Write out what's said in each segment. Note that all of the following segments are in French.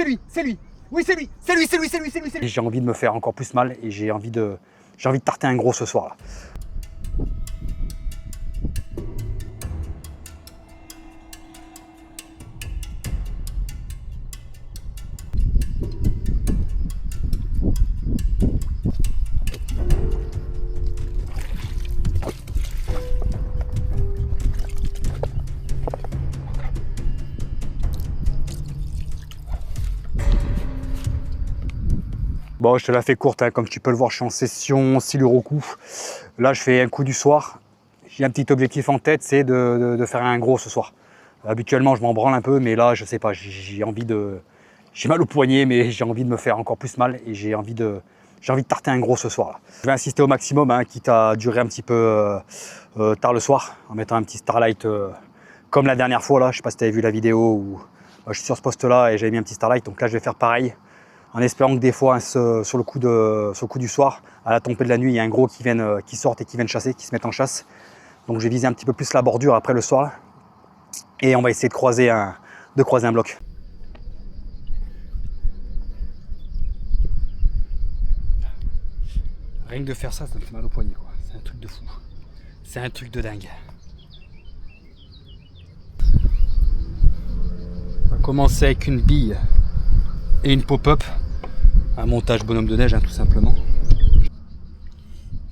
C'est lui, c'est lui. Oui, c'est lui, c'est lui, c'est lui, c'est lui, c'est lui, c'est lui. J'ai envie de me faire encore plus mal et j'ai envie de tarter un gros ce soir là. Bon, je te la fais courte, hein. Comme tu peux le voir, je suis en session Siluroku. Là, je fais un coup du soir. J'ai un petit objectif en tête, c'est de faire un gros ce soir. Habituellement, je m'en branle un peu, mais là, je sais pas, j'ai envie de... J'ai mal au poignet, mais j'ai envie de me faire encore plus mal et j'ai envie de tarter un gros ce soir. Là. Je vais insister au maximum, hein, quitte à durer un petit peu tard le soir, en mettant un petit starlight comme la dernière fois. Là, je sais pas si tu avais vu la vidéo où je suis sur ce poste-là et j'avais mis un petit starlight. Donc là, je vais faire pareil. En espérant que des fois, hein, sur le coup du soir, à la tombée de la nuit, il y a un gros qui sorte et qui vienne chasser, qui se mette en chasse. Donc je vais viser un petit peu plus la bordure après le soir. Là. Et on va essayer de croiser un bloc. Rien que de faire ça, ça me fait mal au poignet. C'est un truc de fou. C'est un truc de dingue. On va commencer avec une bille et une pop-up. Un montage bonhomme de neige, hein, tout simplement.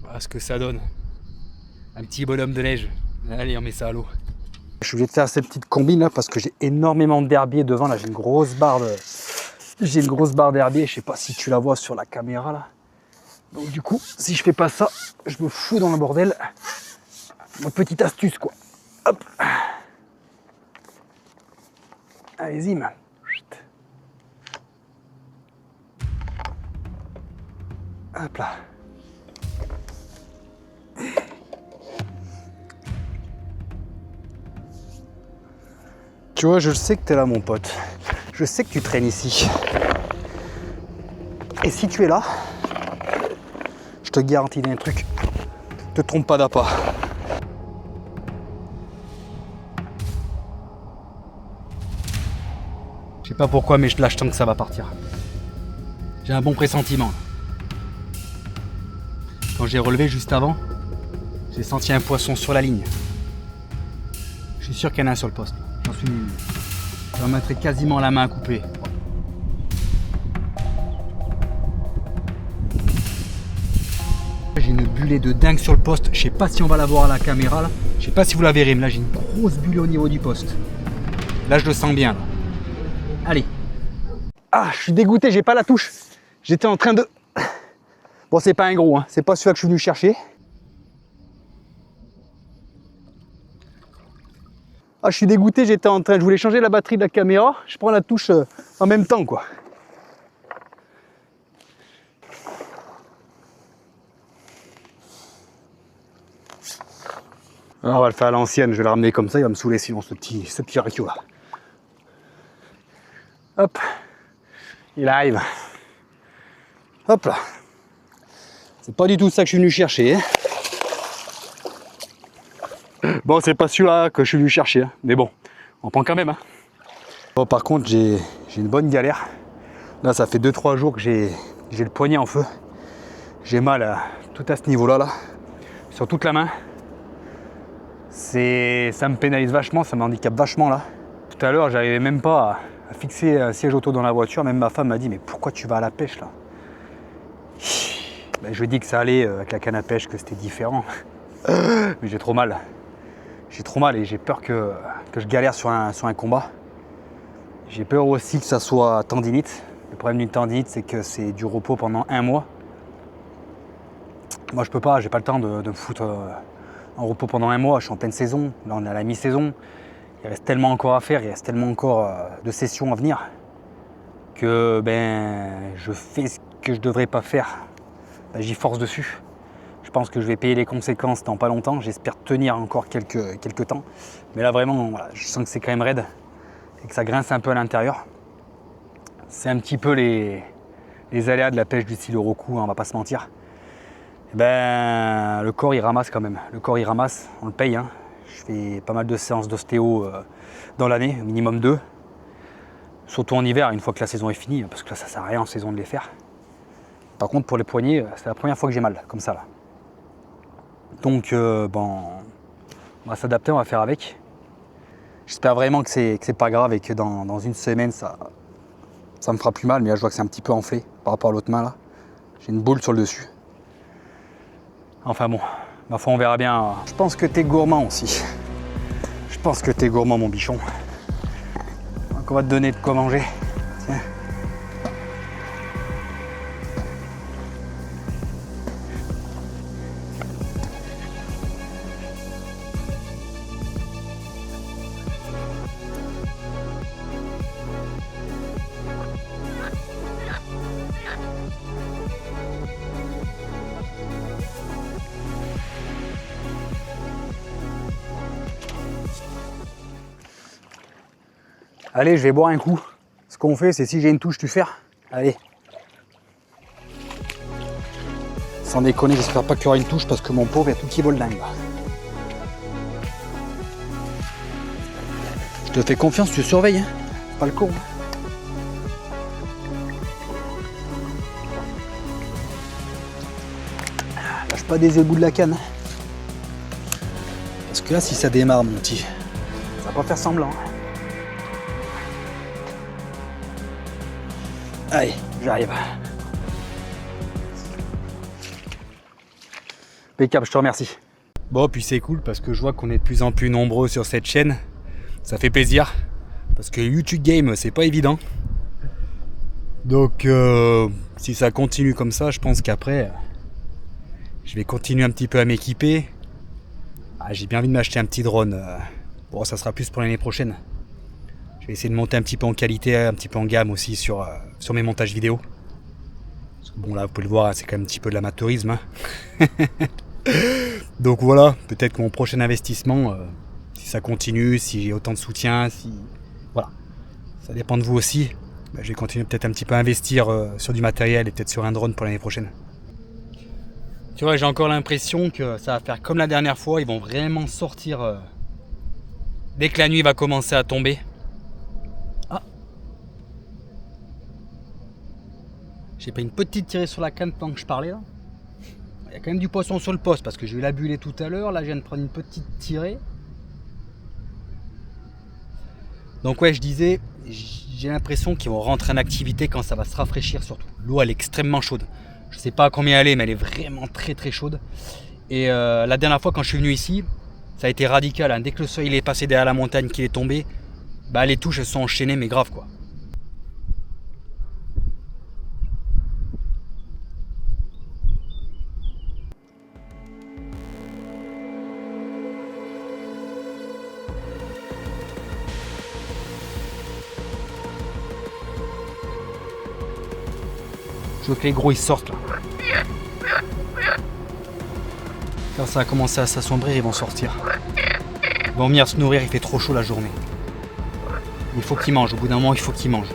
Voilà ce que ça donne. Un petit bonhomme de neige. Allez, on met ça à l'eau. Je suis obligé de faire cette petite combine là parce que j'ai énormément d'herbier devant. Là, j'ai une grosse barre d'herbier. Je sais pas si tu la vois sur la caméra là. Donc du coup, si je fais pas ça, je me fous dans le bordel. Ma petite astuce quoi. Hop. Allez-y, man. Hop là. Tu vois, je sais que tu es là, mon pote. Je sais que tu traînes ici. Et si tu es là, je te garantis un truc. Te trompe pas d'appât. Je sais pas pourquoi, mais je lâche tant que ça va partir. J'ai un bon pressentiment. Quand j'ai relevé juste avant, j'ai senti un poisson sur la ligne. Je suis sûr qu'il y en a un sur le poste. J'en suis... Je me mettrai quasiment la main à couper. J'ai une buée de dingue sur le poste. Je sais pas si on va la voir à la caméra là. Je sais pas si vous la verrez, mais là j'ai une grosse buée au niveau du poste. Là je le sens bien là. Allez. Ah, je suis dégoûté, j'ai pas la touche. J'étais en train de... Bon, c'est pas un gros, hein. C'est pas celui-là que je suis venu chercher. Ah, je suis dégoûté, je voulais changer la batterie de la caméra. Je prends la touche en même temps, quoi. Alors, on va le faire à l'ancienne, je vais le ramener comme ça, il va me saouler sinon ce petit raccio là. Hop, il arrive. Hop là. C'est pas du tout ça que je suis venu chercher. Hein. Bon, c'est pas celui-là que je suis venu chercher, hein. Mais bon, on prend quand même. Hein. Bon, par contre, j'ai une bonne galère. Là, ça fait 2-3 jours que j'ai le poignet en feu. J'ai mal tout à ce niveau-là, là, sur toute la main. Ça me pénalise vachement, ça m'handicape vachement là. Tout à l'heure, j'arrivais même pas à fixer un siège auto dans la voiture. Même ma femme m'a dit, mais pourquoi tu vas à la pêche là? Ben, je lui ai dit que ça allait avec la canne à pêche, que c'était différent. Mais j'ai trop mal. J'ai trop mal et j'ai peur que je galère sur un combat. J'ai peur aussi que ça soit tendinite. Le problème d'une tendinite, c'est que c'est du repos pendant 1 mois. Moi, je peux pas, j'ai pas le temps de me foutre en repos pendant 1 mois. Je suis en pleine saison. Là, on est à la mi-saison. Il reste tellement encore à faire, il reste tellement encore de sessions à venir que je fais ce que je devrais pas faire. Ben, j'y force dessus. Je pense que je vais payer les conséquences dans pas longtemps. J'espère tenir encore quelques temps. Mais là, vraiment, voilà, je sens que c'est quand même raide et que ça grince un peu à l'intérieur. C'est un petit peu les aléas de la pêche du Siluroku, hein, on va pas se mentir. Et le corps, il ramasse quand même. Le corps, il ramasse, on le paye. Hein. Je fais pas mal de séances d'ostéo dans l'année, minimum 2. Surtout en hiver, une fois que la saison est finie, parce que là ça sert à rien en saison de les faire. Par contre pour les poignets, c'est la première fois que j'ai mal, comme ça là. Donc bon, on va s'adapter, on va faire avec. J'espère vraiment que c'est pas grave et que dans une semaine ça me fera plus mal, mais là je vois que c'est un petit peu enflé par rapport à l'autre main là. J'ai une boule sur le dessus. Enfin bon, ma foi on verra bien. Je pense que t'es gourmand aussi. Je pense que t'es gourmand mon bichon. Donc on va te donner de quoi manger. Tiens. Allez, je vais boire un coup. Ce qu'on fait, c'est si j'ai une touche, tu fais. Allez. Sans déconner, j'espère pas qu'il y aura une touche parce que mon pauvre est tout petit bol dingue. Je te fais confiance, tu surveilles. Hein. Pas le con. Lâche pas des égouts de la canne. Parce que là, si ça démarre, mon petit, ça va pas faire semblant. Allez, j'arrive. Impeccable, je te remercie. Bon, puis c'est cool parce que je vois qu'on est de plus en plus nombreux sur cette chaîne. Ça fait plaisir. Parce que YouTube Game, c'est pas évident. Donc, si ça continue comme ça, je pense qu'après, je vais continuer un petit peu à m'équiper. Ah, j'ai bien envie de m'acheter un petit drone. Bon, ça sera plus pour l'année prochaine. Je vais essayer de monter un petit peu en qualité, un petit peu en gamme aussi sur mes montages vidéo. Parce que bon là vous pouvez le voir, c'est quand même un petit peu de l'amateurisme. Hein. Donc voilà, peut-être que mon prochain investissement, si ça continue, si j'ai autant de soutien, si. Voilà. Ça dépend de vous aussi. Ben, je vais continuer peut-être un petit peu à investir sur du matériel et peut-être sur un drone pour l'année prochaine. Tu vois, j'ai encore l'impression que ça va faire comme la dernière fois, ils vont vraiment sortir dès que la nuit va commencer à tomber. J'ai pris une petite tirée sur la canne pendant que je parlais là. Il y a quand même du poisson sur le poste parce que j'ai eu la bullée tout à l'heure. Là, je viens de prendre une petite tirée. Donc ouais, je disais, j'ai l'impression qu'ils vont rentrer en activité quand ça va se rafraîchir surtout. L'eau, elle est extrêmement chaude. Je sais pas à combien elle est, mais elle est vraiment très très chaude. Et la dernière fois quand je suis venu ici, ça a été radical. Hein. Dès que le soleil est passé derrière la montagne, qu'il est tombé, bah les touches elles sont enchaînées, mais grave quoi. Je veux que les gros ils sortent là. Quand ça a commencé à s'assombrir, ils vont sortir. Ils vont venir se nourrir, il fait trop chaud la journée. Il faut qu'ils mangent, au bout d'un moment il faut qu'ils mangent.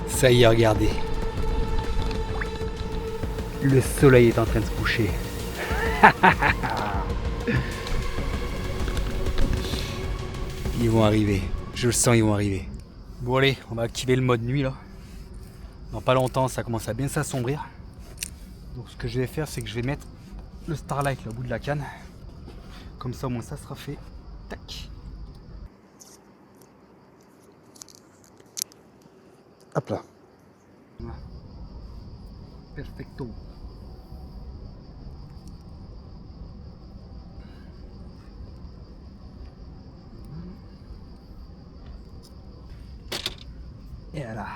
Ça y est, regardez. Le soleil est en train de se coucher. Ils vont arriver. Je le sens, ils vont arriver. Bon allez, on va activer le mode nuit là. Dans pas longtemps, ça commence à bien s'assombrir. Donc ce que je vais faire, c'est que je vais mettre le Starlight là, au bout de la canne. Comme ça, au moins ça sera fait. Tac. Hop là. Voilà. Perfecto. Et voilà.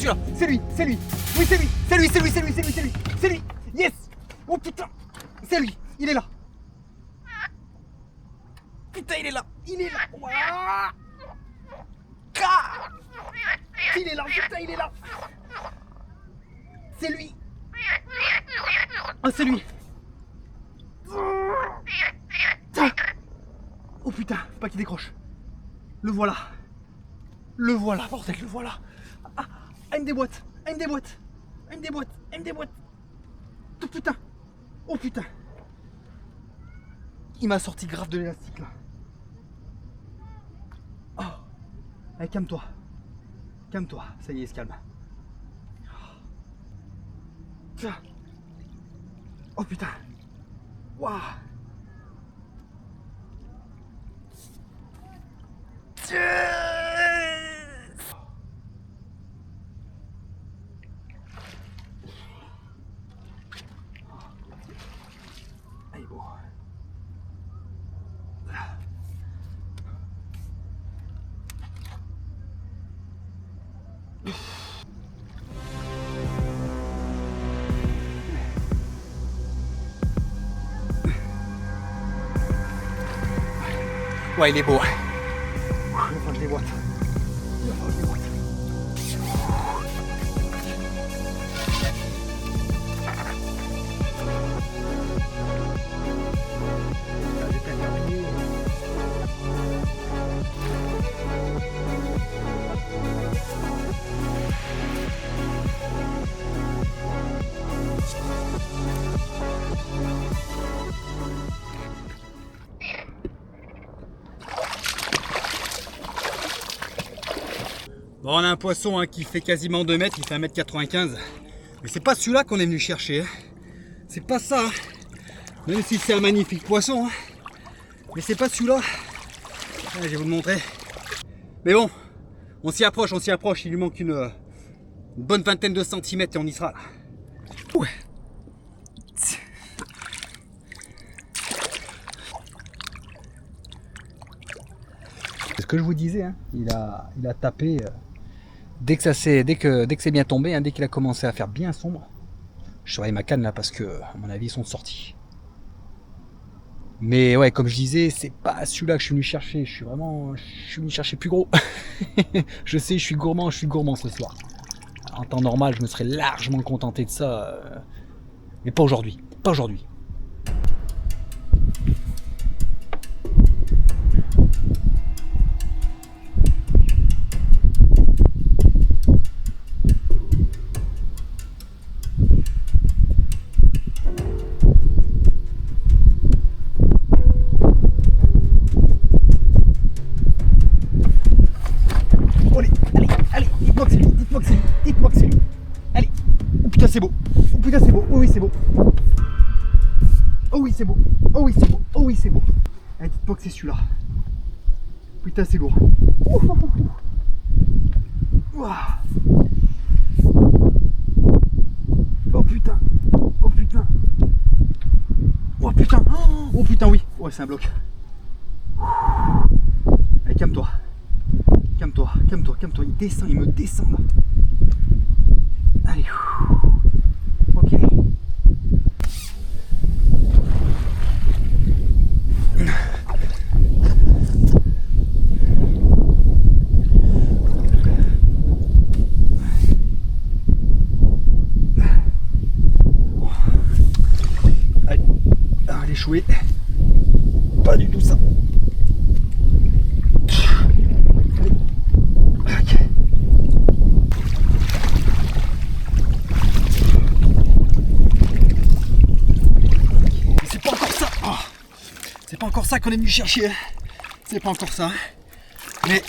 celui-là. C'est lui, c'est lui. Oui, c'est lui. C'est lui, c'est lui, c'est lui, c'est lui, c'est lui. C'est lui. Yes. Oh putain. C'est lui. Il est là. Putain, il est là. Il est là. Ouah. Il est là, putain, il est là. C'est lui. Ah, c'est lui. Oh putain, faut pas qu'il décroche. Le voilà. Le voilà, bordel, le voilà. Ah, il me déboîte. Il me déboîte. Il me déboîte. Il me déboîte. Oh putain. Oh putain. Il m'a sorti grave de l'élastique là. Oh. Allez, calme-toi. Calme-toi. Ça y est, il se calme. Oh putain. Waouh. Allez, bon. Ouais, il est beau. Il va falloir que je déboîte. Il va falloir que je déboîte. J'ai peut-être terminé. Bon, on a un poisson qui fait quasiment 2 mètres, il fait 1m95. Mais c'est pas celui-là qu'on est venu chercher. C'est pas ça. Même si c'est un magnifique poisson. Mais c'est pas celui-là. Je vais vous le montrer. Mais bon, on s'y approche. Il lui manque une bonne vingtaine de centimètres et on y sera là. Ouais. C'est ce que je vous disais, il a tapé dès que c'est bien tombé, dès qu'il a commencé à faire bien sombre. Je surveille ma canne là parce que à mon avis ils sont sortis. Mais ouais, comme je disais, c'est pas celui-là que je suis venu chercher. Je suis venu chercher plus gros. Je sais, je suis gourmand ce soir. En temps normal, je me serais largement contenté de ça, mais pas aujourd'hui. Pas aujourd'hui. Dites-moi que c'est lui. Allez. Oh putain, c'est beau. Oh putain, c'est beau. Oh oui, c'est beau. Oh oui, c'est beau. Oh oui, c'est beau. Oh oui, c'est beau. Allez, dites-moi que c'est celui-là. Putain, c'est lourd. Oh putain. Oh putain. Oh putain. Oh putain, oui. Ouais, c'est un bloc. Allez, calme-toi. Calme-toi. Il descend, il me descend là. Allez. Ok. Allez, échoué. Pas du tout ça. C'est pas encore ça qu'on est venu chercher. C'est pas encore ça. Mais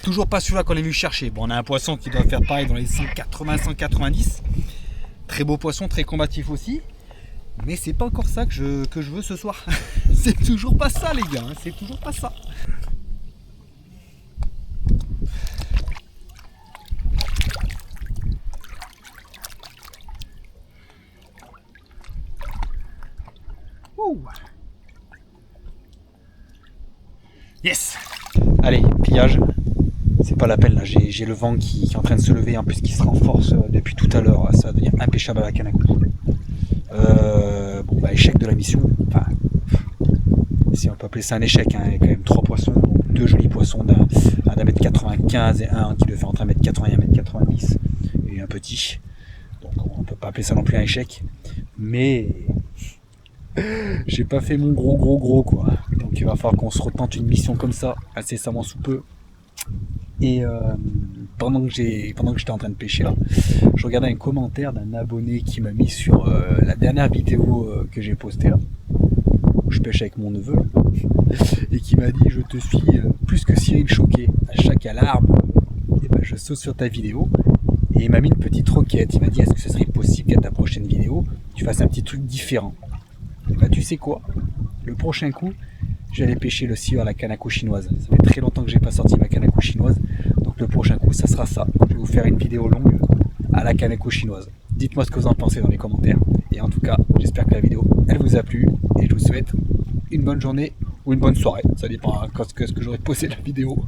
toujours pas celui-là qu'on est venu chercher. Bon, on a un poisson qui doit faire pareil dans les 180-190. Très beau poisson, très combatif aussi. Mais c'est pas encore ça que je veux ce soir. C'est toujours pas ça, les gars. C'est toujours pas ça. Ouh. Yes. Allez, pillage. c'est pas la peine là, j'ai le vent qui est en train de se lever, en plus qui se renforce depuis tout à l'heure, ça va devenir impêchable à la canne à couche. Bon bah échec de la mission, enfin si on peut appeler ça un échec, hein. Il y a quand même 3 poissons, donc 2 jolis poissons d'un mètre 95 et un qui devait faire entre 1m80 et 1m90 et un petit, donc on peut pas appeler ça non plus un échec, mais j'ai pas fait mon gros quoi, donc il va falloir qu'on se retente une mission comme ça incessamment sous peu. Et pendant que j'étais en train de pêcher là, je regardais un commentaire d'un abonné qui m'a mis sur la dernière vidéo que j'ai postée là, où je pêche avec mon neveu là, et qui m'a dit: je te suis plus que Cyril choqué, à chaque alarme et ben je saute sur ta vidéo. Et il m'a mis une petite requête, il m'a dit: est-ce que ce serait possible qu'à ta prochaine vidéo tu fasses un petit truc différent? Bah tu sais quoi, le prochain coup j'allais pêcher le scieur à la canne à couche chinoise. Ça fait très longtemps que j'ai pas sorti ma canne à couche chinoise, donc le prochain coup ça sera ça. Je vais vous faire une vidéo longue à la canne à couche chinoise. Dites-moi ce que vous en pensez dans les commentaires. Et en tout cas, j'espère que la vidéo elle vous a plu et je vous souhaite une bonne journée ou une bonne soirée. Ça dépend ce que j'aurai posté de la vidéo.